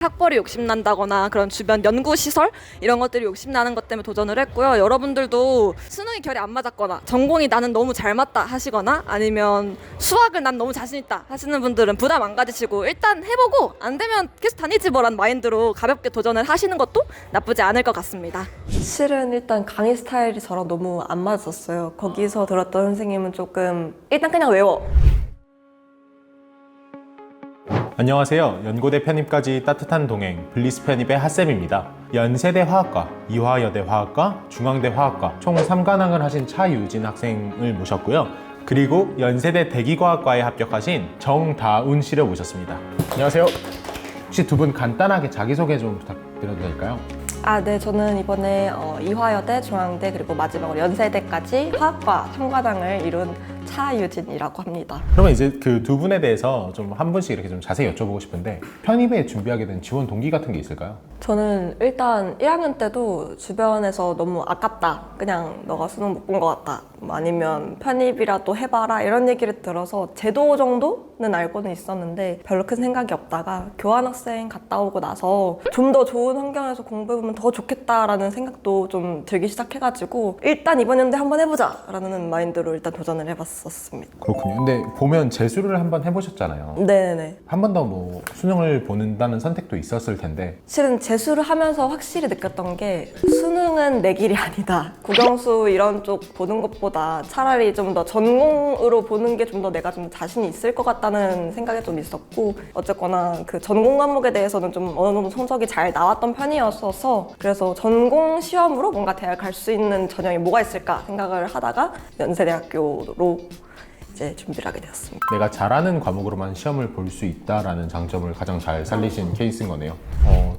학벌이 욕심난다거나 그런 주변 연구시설 이런 것들이 욕심나는 것 때문에 도전을 했고요. 여러분들도 수능이 결이 안 맞았거나 전공이 나는 너무 잘 맞다 하시거나 아니면 수학을 난 너무 자신 있다 하시는 분들은 부담 안 가지시고 일단 해보고 안 되면 계속 다니지 뭐란 마인드로 가볍게 도전을 하시는 것도 나쁘지 않을 것 같습니다. 실은 일단 강의 스타일이 저랑 너무 안 맞았어요. 거기서 들었던 선생님은 조금 일단 그냥 외워. 안녕하세요. 연고대 편입까지 따뜻한 동행 블리스 편입의 핫쌤입니다. 연세대 화학과, 이화여대 화학과, 중앙대 화학과 총 3관왕을 하신 차유진 학생을 모셨고요. 그리고 연세대 대기과학과에 합격하신 정다운 씨를 모셨습니다. 안녕하세요. 혹시 두 분 간단하게 자기소개 좀 부탁드려도 될까요? 네. 저는 이번에 이화여대, 중앙대, 그리고 마지막으로 연세대까지 화학과 3과장을 이룬 차유진이라고 합니다. 그러면 이제 그 두 분에 대해서 좀 한 분씩 이렇게 좀 자세히 여쭤보고 싶은데 편입에 준비하게 된 지원 동기 같은 게 있을까요? 저는 일단 1학년 때도 주변에서 너무 아깝다. 그냥 너가 수능 못 본 것 같다. 아니면 편입이라도 해봐라 이런 얘기를 들어서 제도 정도는 알고는 있었는데 별로 큰 생각이 없다가 교환학생 갔다 오고 나서 좀 더 좋은 환경에서 공부해보면 더 좋겠다라는 생각도 좀 들기 시작해가지고 일단 이번 연대 한번 해보자 라는 마인드로 일단 도전을 해봤었습니다. 그렇군요. 근데 보면 재수를 한번 해보셨잖아요. 네네. 한 번 더 뭐 수능을 본다는 선택도 있었을 텐데 실은 재수를 하면서 확실히 느꼈던 게 수능은 내 길이 아니다. 국영수 이런 쪽 보는 것보다 차라리 좀 더 전공으로 보는 게 좀 더 내가 좀 자신이 있을 것 같다는 생각이 좀 있었고 어쨌거나 그 전공 과목에 대해서는 좀 어느 정도 성적이 잘 나왔던 편이었어서 그래서 전공 시험으로 뭔가 대학 갈 수 있는 전형이 뭐가 있을까 생각을 하다가 연세대학교로 이제 준비를 하게 되었습니다. 내가 잘하는 과목으로만 시험을 볼 수 있다라는 장점을 가장 잘 살리신 케이스인 거네요.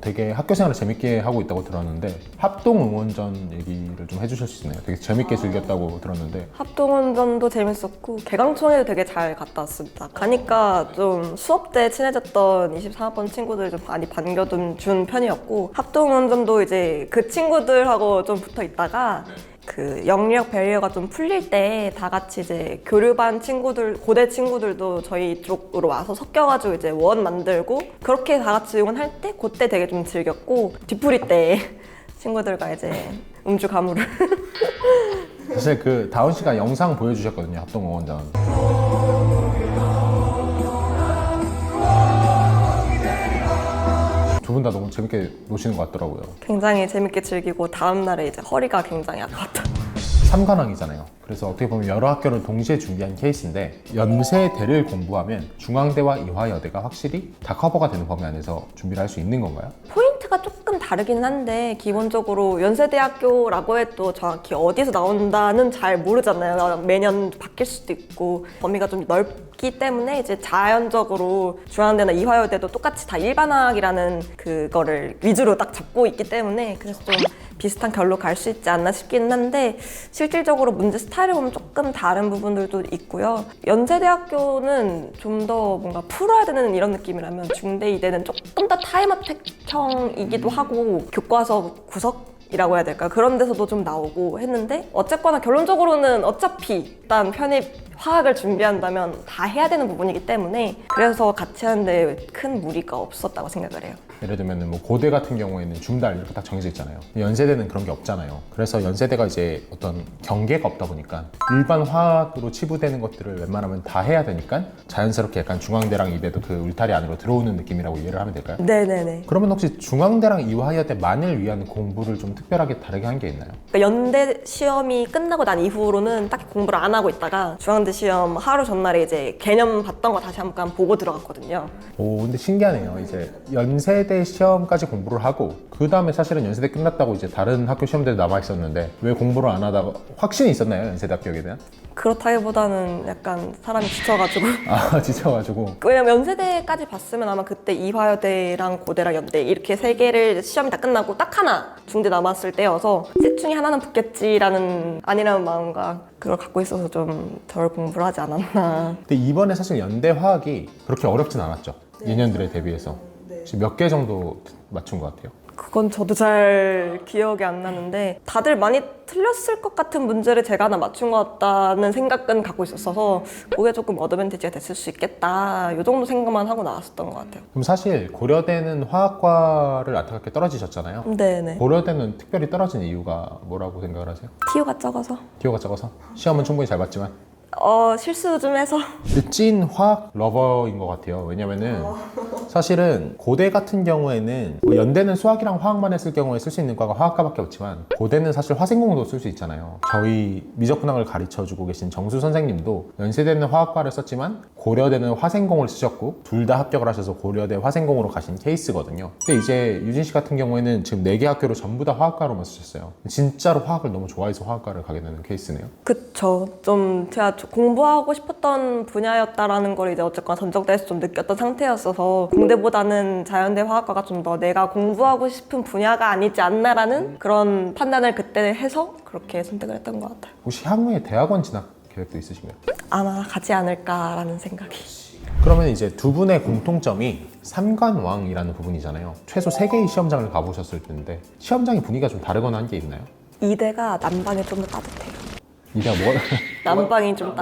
되게 학교 생활을 재밌게 하고 있다고 들었는데 합동 응원전 얘기를 좀 해주실 수 있나요? 되게 재밌게 즐겼다고 들었는데 합동원전도 재밌었고 개강총회도 되게 잘 갔다 왔습니다. 가니까 좀 수업 때 친해졌던 24학번 친구들 좀 많이 반겨준 편이었고 합동원전도 이제 그 친구들하고 좀 붙어 있다가 그 영역 배리어가 좀 풀릴 때 다 같이 이제 교류반 친구들, 고대 친구들도 저희 쪽으로 와서 섞여가지고 이제 원 만들고 그렇게 다 같이 응원할 때 그때 되게 좀 즐겼고 뒤풀이 때 친구들과 이제 음주 가무를 사실 그 다운 씨가 영상 보여주셨거든요. 합동 응원전. 두 분 다 너무 재밌게 노시는 것 같더라고요. 굉장히 재밌게 즐기고 다음날에 이제 허리가 굉장히 아팠다. 3관왕이잖아요. 그래서 어떻게 보면 여러 학교를 동시에 준비한 케이스인데 연세대를 공부하면 중앙대와 이화여대가 확실히 다 커버가 되는 범위 안에서 준비를 할 수 있는 건가요? 포인트가 조금 다르긴 한데 기본적으로 연세대학교라고 해도 정확히 어디서 나온다는 잘 모르잖아요. 매년 바뀔 수도 있고 범위가 좀 넓기 때문에 이제 자연적으로 중앙대나 이화여대도 똑같이 다 일반학이라는 그거를 위주로 딱 잡고 있기 때문에 그래서 좀 비슷한 결로 갈 수 있지 않나 싶기는 한데 실질적으로 문제 스타일을 보면 조금 다른 부분들도 있고요. 연세대학교는 좀 더 뭔가 풀어야 되는 이런 느낌이라면 중대, 이대는 조금 더 타임어택형이기도 하고 교과서 구석이라고 해야 될까? 그런 데서도 좀 나오고 했는데 어쨌거나 결론적으로는 어차피 일단 편입 화학을 준비한다면 다 해야 되는 부분이기 때문에 그래서 같이 하는데 큰 무리가 없었다고 생각을 해요. 예를 들면 뭐 고대 같은 경우에는 중달 이렇게 딱 정해져 있잖아요. 연세대는 그런 게 없잖아요. 그래서 연세대가 이제 어떤 경계가 없다 보니까 일반 화학으로 치부되는 것들을 웬만하면 다 해야 되니까 자연스럽게 약간 중앙대랑 이대도 그 울타리 안으로 들어오는 느낌이라고 이해를 하면 될까요? 네네네. 그러면 혹시 중앙대랑 이화여대만을 위한 공부를 좀 특별하게 다르게 한 게 있나요? 그러니까 연대 시험이 끝나고 난 이후로는 딱히 공부를 안 하고 있다가 중앙대 시험 하루 전날에 이제 개념 봤던 거 다시 한번 보고 들어갔거든요. 오, 근데 신기하네요. 이제 연세대 시험까지 공부를 하고 그 다음에 사실은 연세대 끝났다고 이제 다른 학교 시험들이 남아 있었는데 왜 공부를 안 하다가 확신이 있었나요? 연세대 합격에 대한? 그렇다기보다는 약간 사람이 지쳐가지고 지쳐가지고 왜냐면 연세대까지 봤으면 아마 그때 이화여대랑 고대랑 연대 이렇게 세 개를 시험이 다 끝나고 딱 하나 중대 남았을 때여서 셋 중에 하나는 붙겠지라는 안일한 마음과 그걸 갖고 있어서 좀 덜 공부를 하지 않았나. 근데 이번에 사실 연대 화학이 그렇게 어렵진 않았죠. 2년들에 대비해서. 혹시 몇 개 정도 맞춘 것 같아요? 그건 저도 잘 기억이 안 나는데 다들 많이 틀렸을 것 같은 문제를 제가 하나 맞춘 것 같다는 생각은 갖고 있었어서 그게 조금 어드밴티지가 됐을 수 있겠다 이 정도 생각만 하고 나왔었던 것 같아요. 그럼 사실 고려대는 화학과를 안타깝게 떨어지셨잖아요. 네네. 고려대는 특별히 떨어진 이유가 뭐라고 생각을 하세요? 티오가 적어서 티오가 적어서? 시험은 충분히 잘 봤지만 실수 좀 해서 찐 화학 러버인 것 같아요. 왜냐면은 사실은 고대 같은 경우에는 뭐 연대는 수학이랑 화학만 했을 경우에 쓸 수 있는 과가 화학과밖에 없지만 고대는 사실 화생공도 쓸 수 있잖아요. 저희 미적분학을 가르쳐주고 계신 정수 선생님도 연세대는 화학과를 썼지만 고려대는 화생공을 쓰셨고 둘 다 합격을 하셔서 고려대 화생공으로 가신 케이스거든요. 근데 이제 유진 씨 같은 경우에는 지금 4개 학교를 전부 다 화학과로만 쓰셨어요. 진짜로 화학을 너무 좋아해서 화학과를 가게 되는 케이스네요. 그쵸. 좀 제가 공부하고 싶었던 분야였다라는 걸 이제 어쨌거나 전적대에서 좀 느꼈던 상태였어서 공대보다는 자연대 화학과가 좀 더 내가 공부하고 싶은 분야가 아니지 않나라는 그런 판단을 그때 해서 그렇게 선택을 했던 것 같아요. 혹시 향후에 대학원 진학 계획도 있으신가요? 아마 가지 않을까라는 생각이. 그러면 이제 두 분의 공통점이 삼관왕이라는 부분이잖아요. 최소 3개의 시험장을 가보셨을 텐데 시험장의 분위기가 좀 다르거나 한 게 있나요? 이대가 난방이 좀 더 따뜻해요. 이대가 뭐가 난방이 좀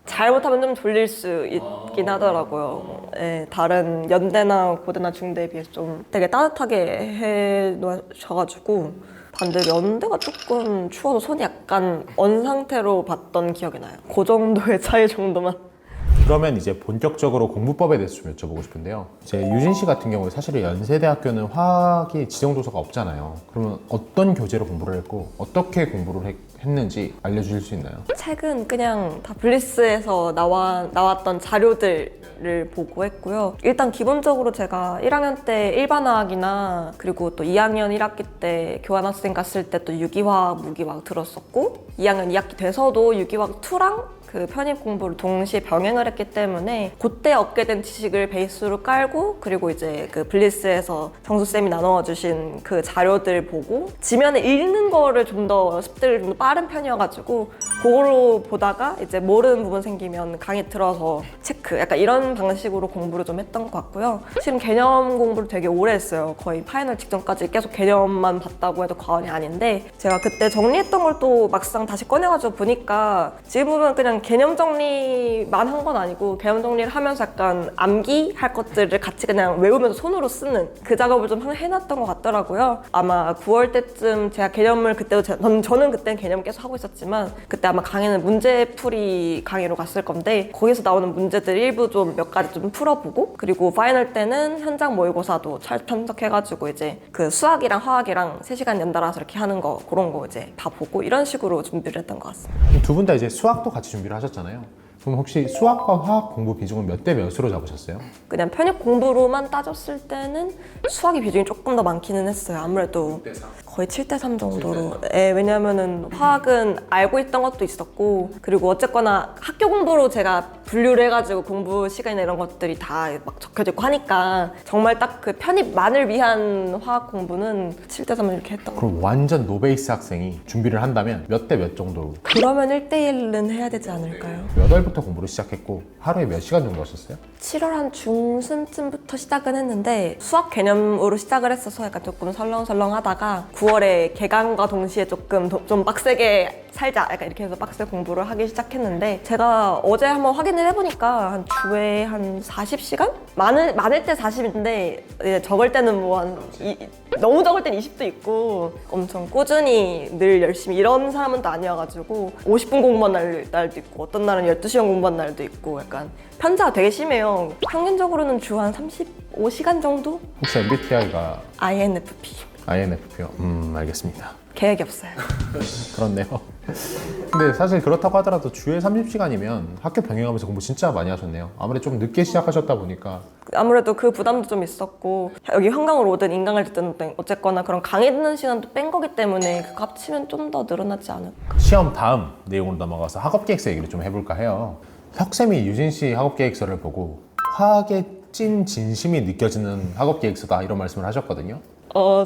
잘못하면 좀 졸릴 수 있긴 하더라고요. 네, 다른 연대나 고대나 중대에 비해서 좀 되게 따뜻하게 해 놓으셔가지고 반대로 연대가 조금 추워서 손이 약간 언 상태로 봤던 기억이 나요. 그 정도의 차이 정도만. 그러면 이제 본격적으로 공부법에 대해서 좀 여쭤보고 싶은데요. 이제 유진 씨 같은 경우에 사실은 연세대학교는 화학이 지정도서가 없잖아요. 그러면 어떤 교재로 공부를 했고 어떻게 공부를 했는지 알려주실 수 있나요? 책은 그냥 다 블리스에서 나왔던 자료들을 보고 했고요. 일단 기본적으로 제가 1학년 때 일반화학이나 그리고 또 2학년 1학기 때 교환학생 갔을 때 또 유기화학, 무기화학 들었었고 2학년 2학기 돼서도 유기화학 2랑 그 편입 공부를 동시에 병행을 했기 때문에 그때 얻게 된 지식을 베이스로 깔고 그리고 이제 그 블리스에서 정수쌤이 나눠 주신 그 자료들 보고 지면에 읽는 거를 좀 더 습득을 좀 더 빠른 편이어가지고 그걸로 보다가 이제 모르는 부분 생기면 강의 들어서 체크 약간 이런 방식으로 공부를 좀 했던 것 같고요. 실은 개념 공부를 되게 오래 했어요. 거의 파이널 직전까지 계속 개념만 봤다고 해도 과언이 아닌데 제가 그때 정리했던 걸 또 막상 다시 꺼내가지고 보니까 지금 보면 그냥 개념 정리만 한 건 아니고 개념 정리를 하면서 약간 암기할 것들을 같이 그냥 외우면서 손으로 쓰는 그 작업을 좀 해놨던 것 같더라고요. 아마 9월 때쯤 제가 개념을 그때도 저는 그때는 개념 계속 하고 있었지만 그때 아마 강의는 문제풀이 강의로 갔을 건데 거기서 나오는 문제들 일부 좀 몇 가지 좀 풀어보고 그리고 파이널 때는 현장 모의고사도 잘 참석해가지고 이제 그 수학이랑 화학이랑 3시간 연달아서 이렇게 하는 거 그런 거 이제 다 보고 이런 식으로 준비를 했던 것 같습니다. 두 분 다 이제 수학도 같이 준비를 하셨잖아요. 그럼 혹시 수학과 화학 공부 비중은 몇 대 몇으로 잡으셨어요? 그냥 편입 공부로만 따졌을 때는 수학의 비중이 조금 더 많기는 했어요. 아무래도 거의 7대3 정도로. 예, 왜냐면은 화학은 알고 있던 것도 있었고 그리고 어쨌거나 학교 공부로 제가 분류를 해가지고 공부 시간이나 이런 것들이 다 막 적혀져 있고 하니까 정말 딱 그 편입만을 위한 화학 공부는 7대3을 이렇게 했던 거예요. 그럼 완전 노베이스 학생이 준비를 한다면 몇 대 몇 정도로? 그러면 1대1은 해야 되지 않을까요? 몇 월부터 공부를 시작했고 하루에 몇 시간 정도 하셨어요? 7월 한 중순쯤부터 시작은 했는데 수학 개념으로 시작을 했어서 약간 조금 설렁설렁 하다가 9월에 개강과 동시에 조금 좀 빡세게 살자 약간 이렇게 해서 빡세 공부를 하기 시작했는데 제가 어제 한번 확인을 해보니까 한 주에 한 40시간? 많을 때 40인데 적을 때는 뭐 한 너무 적을 땐 20도 있고 엄청 꾸준히 늘 열심히 이런 사람은 또 아니어가지고 50분 공부한 날도 있고 어떤 날은 12시간 공부한 날도 있고 약간 편차가 되게 심해요. 평균적으로는 주 한 35시간 정도? 혹시 MBTI가 INFP. INFP요? 알겠습니다. 계획이 없어요. 그렇네요. 근데 사실 그렇다고 하더라도 주에 30시간이면 학교 병행하면서 공부 진짜 많이 하셨네요. 아무래도 좀 늦게 시작하셨다 보니까 아무래도 그 부담도 좀 있었고 여기 한강을 오든 인강을 듣든 어쨌거나 그런 강의 듣는 시간도 뺀 거기 때문에 그거 합치면 좀 더 늘어나지 않을까. 시험 다음 내용으로 넘어가서 학업계획서 얘기를 좀 해볼까 해요. 혁쌤이 유진 씨 학업계획서를 보고 화학의 찐 진심이 느껴지는 학업계획서다 이런 말씀을 하셨거든요.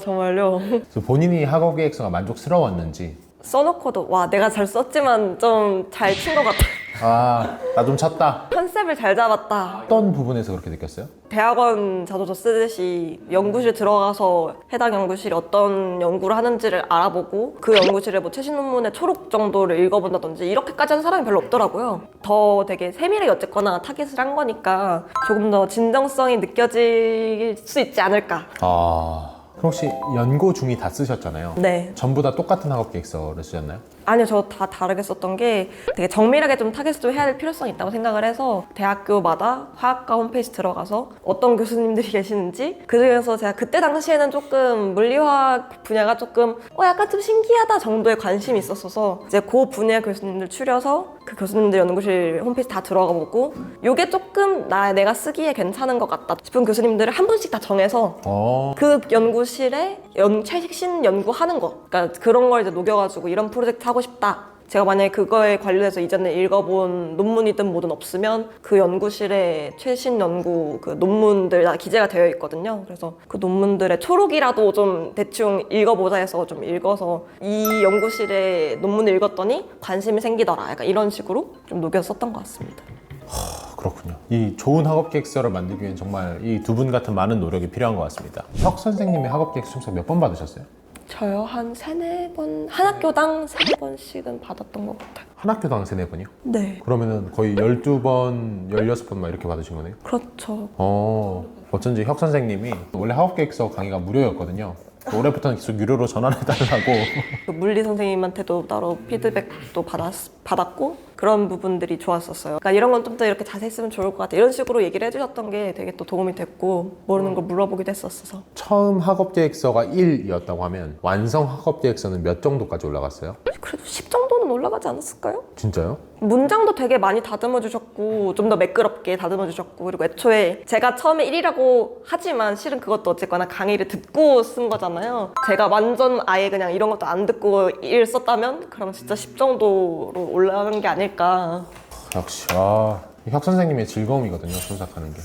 정말요? 그래서 본인이 학업계획서가 만족스러웠는지 써놓고도 와 내가 잘 썼지만 좀 잘 친 것 같아 나 좀 쳤다. 컨셉을 잘 잡았다. 어떤 부분에서 그렇게 느꼈어요? 대학원 자소서 쓰듯이 연구실 들어가서 해당 연구실이 어떤 연구를 하는지를 알아보고 그 연구실의 뭐 최신 논문의 초록 정도를 읽어본다든지 이렇게까지 하는 사람이 별로 없더라고요. 더 되게 세밀하게 어쨌거나 타겟을 한 거니까 조금 더 진정성이 느껴질 수 있지 않을까. 그럼 혹시 연고 중이 다 쓰셨잖아요. 네. 전부 다 똑같은 학업 계획서를 쓰셨나요? 아니요, 저 다 다르게 썼던 게 되게 정밀하게 좀 타겟을 좀 해야 될 필요성이 있다고 생각을 해서 대학교마다 화학과 홈페이지 들어가서 어떤 교수님들이 계시는지 그중에서 제가 그때 당시에는 조금 물리화학 분야가 조금 약간 좀 신기하다 정도의 관심이 있었어서 이제 그 분야 교수님들 추려서 그 교수님들 연구실 홈페이지 다 들어가 보고 요게 조금 내가 쓰기에 괜찮은 것 같다 싶은 교수님들을 한 분씩 다 정해서 그 연구실에 최신 연구하는 거 그러니까 그런 걸 이제 녹여가지고 이런 프로젝트 하고 싶다. 제가 만약에 그거에 관련해서 이전에 읽어본 논문이든 뭐든 없으면 그 연구실에 최신 연구 그 논문들 다 기재가 되어 있거든요. 그래서 그 논문들의 초록이라도 좀 대충 읽어보자 해서 좀 읽어서 이 연구실의 논문을 읽었더니 관심이 생기더라. 약간 이런 식으로 좀 녹여서 썼던 것 같습니다. 그렇군요. 이 좋은 학업 계획서를 만들기 위해 정말 이 두 분 같은 많은 노력이 필요한 것 같습니다. 혁 선생님의 학업 계획서 총책 몇 번 받으셨어요? 저요 한 3-4번 한 학교당 3-4번씩은 받았던 것 같아요. 한 학교당 3-4번이요? 네. 그러면은 거의 12번, 16번 막 이렇게 받으신 거네요? 그렇죠. 어쩐지 혁 선생님이 원래 학업 계획서 강의가 무료였거든요. 올해부터는 계속 유료로 전환해달라고. 그 물리 선생님한테도 따로 피드백도 받았고 그런 부분들이 좋았었어요. 그러니까 이런 건 좀 더 이렇게 자세히 쓰면 좋을 것 같아. 이런 식으로 얘기를 해주셨던 게 되게 또 도움이 됐고 모르는 걸 물어보기도 했었어서. 처음 학업 계획서가 1이었다고 하면 완성 학업 계획서는 몇 정도까지 올라갔어요? 그래도 10 정도는 올라가지 않았을까요? 진짜요? 문장도 되게 많이 다듬어 주셨고 좀 더 매끄럽게 다듬어 주셨고 그리고 애초에 제가 처음에 1이라고 하지만 실은 그것도 어쨌거나 강의를 듣고 쓴 거잖아요. 제가 완전 아예 그냥 이런 것도 안 듣고 1 썼다면 그럼 진짜 10 정도로 올라간 게 아닐까. 역시 혁 선생님의 즐거움이거든요, 손삭하는 게.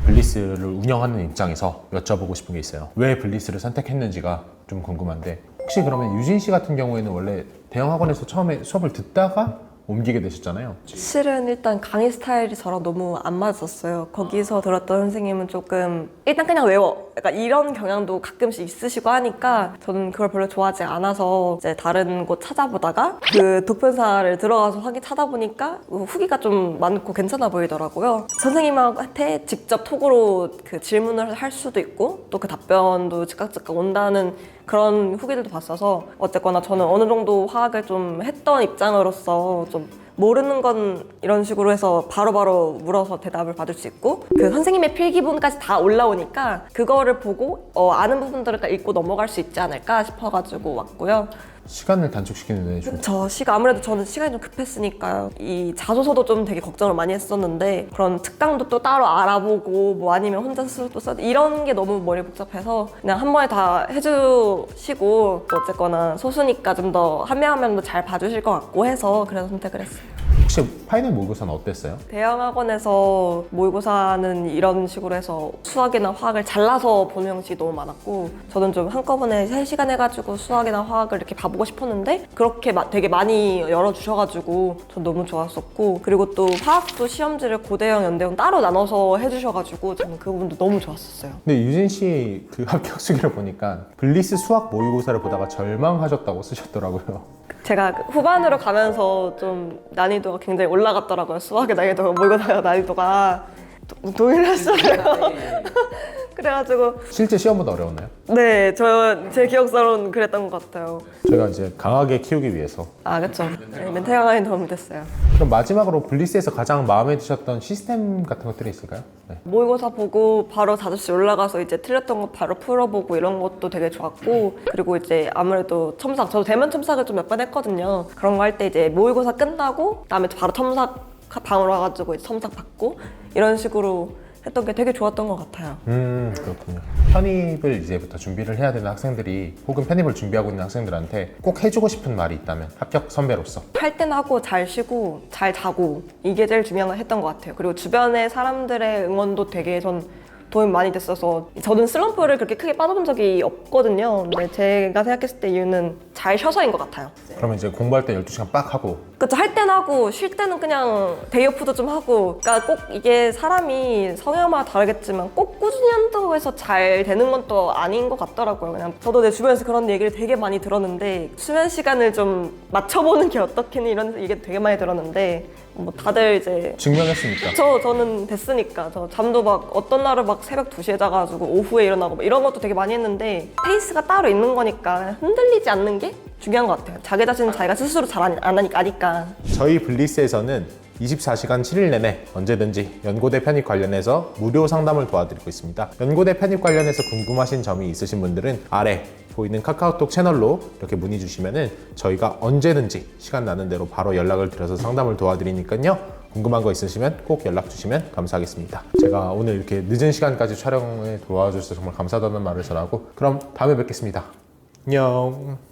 블리스를 운영하는 입장에서 여쭤보고 싶은 게 있어요. 왜 블리스를 선택했는지가 좀 궁금한데 혹시 그러면 유진 씨 같은 경우에는 원래 대형 학원에서 처음에 수업을 듣다가 옮기게 되셨잖아요. 실은 일단 강의 스타일이 저랑 너무 안 맞았어요. 거기서 들었던 선생님은 조금 일단 그냥 외워 약간 이런 경향도 가끔씩 있으시고 하니까 저는 그걸 별로 좋아하지 않아서 이제 다른 곳 찾아보다가 그 독편사를 들어가서 찾아보니까 후기가 좀 많고 괜찮아 보이더라고요. 선생님한테 직접 톡으로 그 질문을 할 수도 있고 또 그 답변도 즉각 온다는 그런 후기들도 봤어서 어쨌거나 저는 어느 정도 화학을 좀 했던 입장으로서 좀 모르는 건 이런 식으로 해서 바로바로 물어서 대답을 받을 수 있고 그 선생님의 필기본까지 다 올라오니까 그거를 보고 아는 부분들을 읽고 넘어갈 수 있지 않을까 싶어가지고 왔고요. 시간을 단축시키는 데 좀. 아무래도 저는 시간이 좀 급했으니까요. 이 자소서도 좀 되게 걱정을 많이 했었는데 그런 특강도 또 따로 알아보고 뭐 아니면 혼자 수업도 써 이런 게 너무 머리 복잡해서 그냥 한 번에 다 해주시고 또 어쨌거나 소수니까 좀 더 한 명 한 명도 잘 봐주실 것 같고 해서 그래서 선택을 했어요. 혹시 파이널 모의고사는 어땠어요? 대형 학원에서 모의고사는 이런 식으로 해서 수학이나 화학을 잘라서 보는 형식이 너무 많았고 저는 좀 한꺼번에 3시간 해가지고 수학이나 화학을 이렇게 봐보고 싶었는데 그렇게 되게 많이 열어주셔가지고 전 너무 좋았었고 그리고 또 화학도 시험지를 고대형, 연대형 따로 나눠서 해주셔가지고 저는 그 부분도 너무 좋았었어요. 근데 유진 씨 그 합격 수기를 보니까 블리스 수학 모의고사를 보다가 절망하셨다고 쓰셨더라고요. 제가 후반으로 가면서 좀 난이도가 굉장히 올라갔더라고요. 수학의 난이도가, 모의고사 난이도가 동일했어요. 그래가지고 실제 시험보다 어려웠나요? 네, 제 기억상으로는 그랬던 것 같아요. 저희가 이제 강하게 키우기 위해서. 그렇죠. 네, 멘탈 강화에 도움이 됐어요. 그럼 마지막으로 블리스에서 가장 마음에 드셨던 시스템 같은 것들이 있을까요? 네. 모의고사 보고 바로 5시 올라가서 이제 틀렸던 거 바로 풀어보고 이런 것도 되게 좋았고 그리고 이제 아무래도 첨삭, 저도 대면 첨삭을 좀 몇 번 했거든요. 그런 거 할 때 이제 모의고사 끝나고 그다음에 바로 첨삭 방으로 와가지고 이제 첨삭 받고 이런 식으로 했던 게 되게 좋았던 것 같아요. 그렇군요. 편입을 이제부터 준비를 해야 되는 학생들이 혹은 편입을 준비하고 있는 학생들한테 꼭 해주고 싶은 말이 있다면 합격 선배로서 할 땐 하고 잘 쉬고 잘 자고 이게 제일 중요한 걸 했던 것 같아요. 그리고 주변의 사람들의 응원도 되게 전 도움이 많이 됐어서 저는 슬럼프를 그렇게 크게 빠져본 적이 없거든요. 근데 제가 생각했을 때 이유는 잘 쉬어서인 것 같아요. 그러면 이제 공부할 때 12시간 빡 하고 그쵸, 할 땐 하고 쉴 때는 그냥 데이오프도 좀 하고. 그러니까 꼭 이게 사람이 성향마다 다르겠지만 꼭 꾸준히 한다고 해서 잘 되는 건 또 아닌 것 같더라고요. 그냥 저도 내 주변에서 그런 얘기를 되게 많이 들었는데 수면 시간을 좀 맞춰보는 게 어떻겠니 이런 얘기 되게 많이 들었는데 뭐 다들 이제 증명했으니까. 저는 됐으니까. 저 잠도 막 어떤 날은 막 새벽 2시에 자가지고 오후에 일어나고 막 이런 것도 되게 많이 했는데 페이스가 따로 있는 거니까 흔들리지 않는 게 중요한 것 같아요. 자기 자신은 자기가 스스로 잘 안 하니까 아니까. 저희 블리스에서는 24시간 7일 내내 언제든지 연고대 편입 관련해서 무료 상담을 도와드리고 있습니다. 연고대 편입 관련해서 궁금하신 점이 있으신 분들은 아래 보이는 카카오톡 채널로 이렇게 문의 주시면은 저희가 언제든지 시간 나는 대로 바로 연락을 드려서 상담을 도와드리니까요. 궁금한 거 있으시면 꼭 연락 주시면 감사하겠습니다. 제가 오늘 이렇게 늦은 시간까지 촬영에 도와주셔서 정말 감사하다는 말을 전하고 그럼 다음에 뵙겠습니다. 안녕.